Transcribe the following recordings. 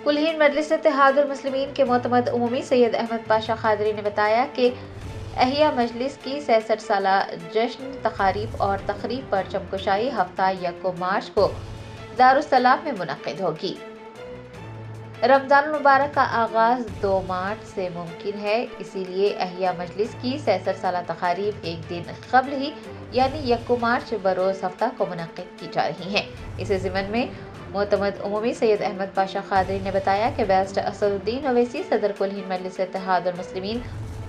کل ہند مجلس اتحاد المسلمین کے معتمد عمومی سید احمد پاشا قادری نے بتایا کہ احیاء مجلس کی 66 سالہ جشن تقاریب اور تقریب پرچم کشائی ہفتہ 1 مارچ کو دارالسلام میں منعقد ہوگی۔ رمضان المبارک کا آغاز 2 مارچ سے ممکن ہے، اسی لیے احیاء مجلس کی 66 سالہ تقاریب ایک دن قبل ہی یعنی 1 مارچ بروز ہفتہ کو منعقد کی جا رہی ہیں۔ اسی ضمن میں معتمد عمومی سید احمد پاشا قادری نے بتایا کہ بیرسٹر اسد الدین اویسی صدر کل ہند مجلس اتحاد المسلمین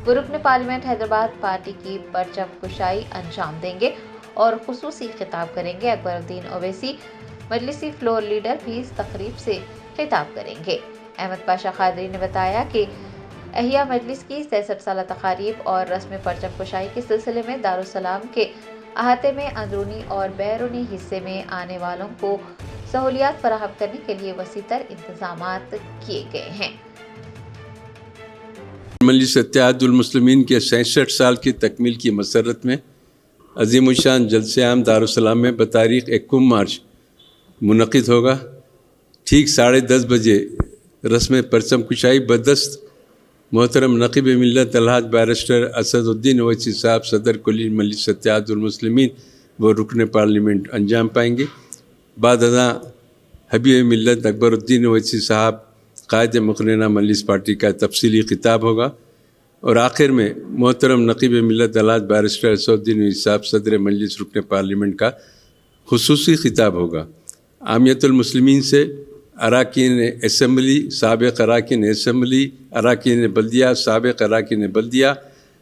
و رکن پارلیمنٹ حیدرآباد پارٹی کی پرچم کشائی انجام دیں گے اور خصوصی خطاب کریں گے۔ اکبر الدین اویسی مجلسی فلور لیڈر بھی اس تقریب سے خطاب کریں گے۔ احمد پاشا قادری نے بتایا کہ احیاء مجلس کی 63 سالہ تقاریب اور رسم پرچم کشائی کے سلسلے میں دارالسلام کے احاطے میں اندرونی اور بیرونی حصے میں آنے والوں کو سہولیات فراہم کرنے کے لیے وسیع تر انتظامات کیے گئے ہیں۔ مجلس اتحاد المسلمین کے 66 سال کی تکمیل کی مسرت میں عظیم الشان جلسہ عام دارالسلام میں بتاریخ 1 مارچ منعقد ہوگا۔ ٹھیک 10:30 بجے رسم پرچم کشائی بدست محترم نقیب ملت الحاج بیرسٹر اسد الدین اویسی صاحب صدر کل ہند مجلس اتحاد المسلمین و رکن پارلیمنٹ انجام پائیں گے۔ بعد ازاں حبیب ملت اکبر الدین اویسی صاحب قائد مقننہ مجلس پارٹی کا تفصیلی خطاب ہوگا اور آخر میں محترم نقیب ملت الحاج بیرسٹر اسد الدین اویسی صاحب صدر مجلس رکن پارلیمنٹ کا خصوصی خطاب ہوگا۔ عامیت المسلمین سے اراکین اسمبلی، سابق اراکین اسمبلی، اراکین بلدیہ، سابق اراکین بلدیہ،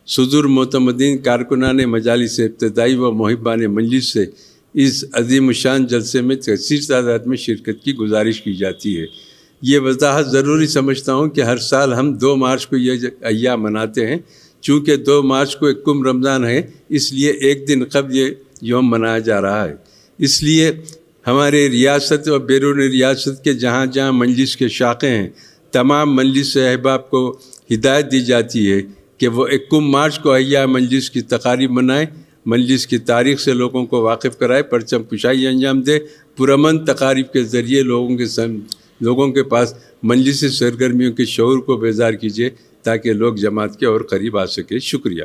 صدور معتمدین، کارکنان مجالس ابتدائی و محبان مجلس سے اس عظیم الشان جلسے میں کثیر تعداد میں شرکت کی گزارش کی جاتی ہے۔ یہ وضاحت ضروری سمجھتا ہوں کہ ہر سال ہم 2 مارچ کو یہ احیاء مناتے ہیں۔ چونکہ 2 مارچ کو 1 رمضان ہے، اس لیے ایک دن قبل یہ یوم منایا جا رہا ہے۔ اس لیے ہمارے ریاست اور بیرون ریاست کے جہاں جہاں مجلس کے شاخیں ہیں، تمام مجلس احباب کو ہدایت دی جاتی ہے کہ وہ 1 مارچ کو احیاء مجلس کی تقاریب منائیں، مجلس کی تاریخ سے لوگوں کو واقف کرائے، پرچم کشائی انجام دے، پرامن تقاریب کے ذریعے لوگوں کے پاس مجلسی سرگرمیوں کے شعور کو بیدار کیجیے تاکہ لوگ جماعت کے اور قریب آ سکے۔ شکریہ۔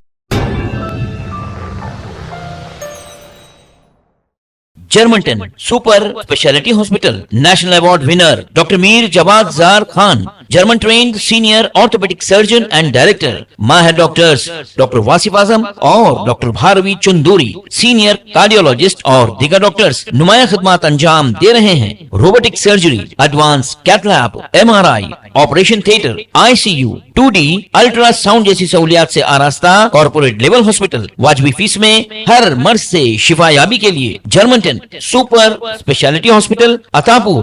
جرمنٹن super specialty hospital national award winner doctor Mir Jawad Zar Khan, German trained senior orthopaedic surgeon and director, ماہر ڈاکٹرز ڈاکٹر واصف اعظم اور doctor Bharavi Chanduri, senior cardiologist اور دیگر ڈاکٹرز نمایاں خدمات انجام دے رہے ہیں۔ Robotic surgery, advance cath lab, MRI، operation theatre, ICU، 2D ultrasound جیسی سہولیات سے آراستہ کارپوریٹ لیول ہاسپٹل، واجبی فیس میں ہر مرض سے شفا یابی کے لیے جرمنٹن سپر اسپیشلٹی ہاسپٹل، عطاپور۔